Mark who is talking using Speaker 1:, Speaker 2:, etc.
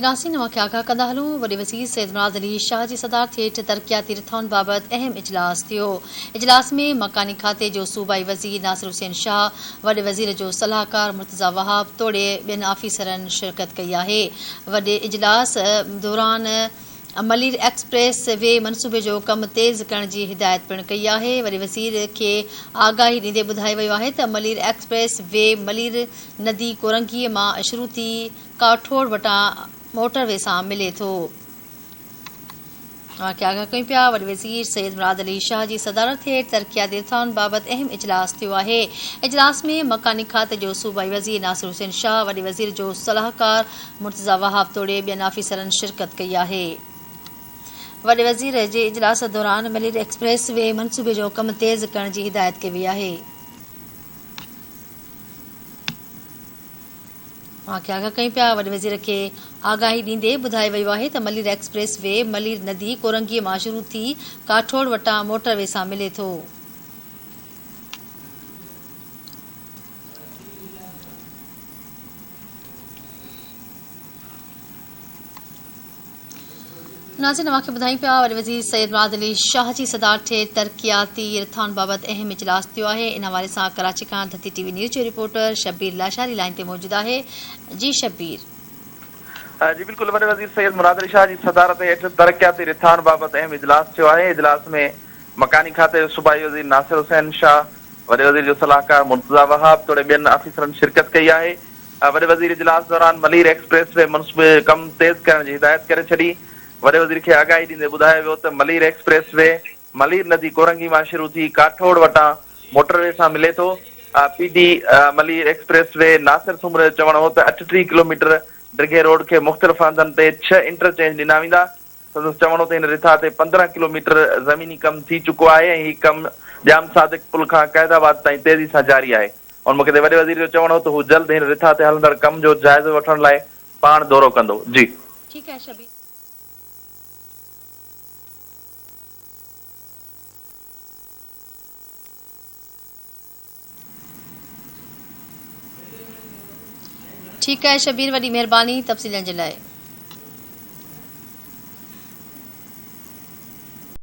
Speaker 1: नाज़रीन नवां आगाह कंदा हलूं। वॾे वज़ीर सैयद मुराद अली शाह जी सदारत हेठि तरक़ियाती रिथाउनि बाबति अहम इजलास थियो। इजलास में मकानी खाते जो सूबाई वज़ीर नासिर हुसैन शाह, वॾे वज़ीर जो सलाहकार मुर्तज़ा वहाब तोड़े ॿियनि आफ़ीसरनि शिरकत कई आहे। वॾे इजलास दौरान मलीर एक्सप्रेस वे मनसूबे जो कमु तेज़ करण जी हिदायत पिणु कई आहे। वॾे वज़ीर खे आगाही ॾींदे ॿुधायो वियो आहे त मलीर एक्सप्रेस वे मलीर नदी कोरंगीअ मां शुरू थी काठोड़ वटां मोटरवे सां मिले थो। आगाह कयूं पिया। वॾे वज़ीर सैयद मुराद अली शाह जी सदारत हेठि तरक़ियाती रिथाउनि बाबति अहम इजलास थियो आहे। इजलास में मकानी खाते जो सूबाई वज़ीर नासिर हुसैन शाह, वॾे वज़ीर जो सलाहकार मुर्तज़ा वहाब तोड़े ॿियनि आफ़ीसरनि शिरकत कई आहे। वॾे वज़ीर जे इजलास दौरान मलीर एक्सप्रेस वे मनसूबे जो कमु तेज़ करण जी हिदायत कई वई आहे। आगाह कयूं पिया। वॾे वज़ीर खे आगाही ॾींदे ॿुधायो वियो आहे त मलीर एक्सप्रेस वे मलीर नदी कोरंगीअ मां शुरू थी काठोड़ वटां मोटरवे सां मिले थो। नाज़रीन नवां ॿुधायूं पिया। वॾे वज़ीर सैयद मुराद अली शाह जी सदारत हेठि तरक़ियाती रिथाउनि बाबति अहम इजलास थियो आहे। इन हवाले सां कराची खां धती टीवी न्यूज़ जो रिपोर्टर शब्बीर लाशारी लाइन ते मौजूदु आहे। जी शब्बीर।
Speaker 2: जी बिल्कुल। वॾे वज़ीर सैयद मुराद अली शाह जी सदारत हेठि तरक़ियाती रिथाउनि बाबति अहम इजलास थियो आहे। इजलास में मकानी खाते जो सूबाई वज़ीर नासिर हुसैन शाह, वॾे वज़ीर जो सलाहकार मुर्तज़ा वहाब तोड़े ॿियनि आफ़ीसरनि शिरकत कई आहे। वॾे वज़ीर इजलास दौरान मलीर एक्सप्रेस वे मनसूबे कमु तेज़ करण जी हिदायत करे छॾी। वॾे वज़ीर खे आगाही ॾींदे ॿुधायो वियो त मलीर एक्सप्रेस वे मलीर नदी कोरंगी मां शुरू थी काठोड़ वटां मोटरवे सां मिले थो। PD Malir express way Nasir Soomar जो चवणु हो त 38 किलोमीटर डिघे रोड खे मुख़्तलिफ़ हंधनि ते 6 इंटरचेंज ॾिना वेंदा। संदसि चवणो त हिन रिथा ते 15 किलोमीटर ज़मीनी कमु थी चुको आहे ऐं हीउ कमु जाम सादिक पुल खां क़ैदाबाद ताईं तेज़ी सां जारी आहे। और मूंखे वॾे वज़ीर जो चवणो हो त हू जल्द हिन रिथा ते हलंदड़ कम जो जाइज़ो वठण लाइ पाण दौरो कंदो। जी
Speaker 1: ठीकु आहे शबीर। ठीकु आहे शबीर, वॾी महिरबानी तफ़सीलनि जे लाइ।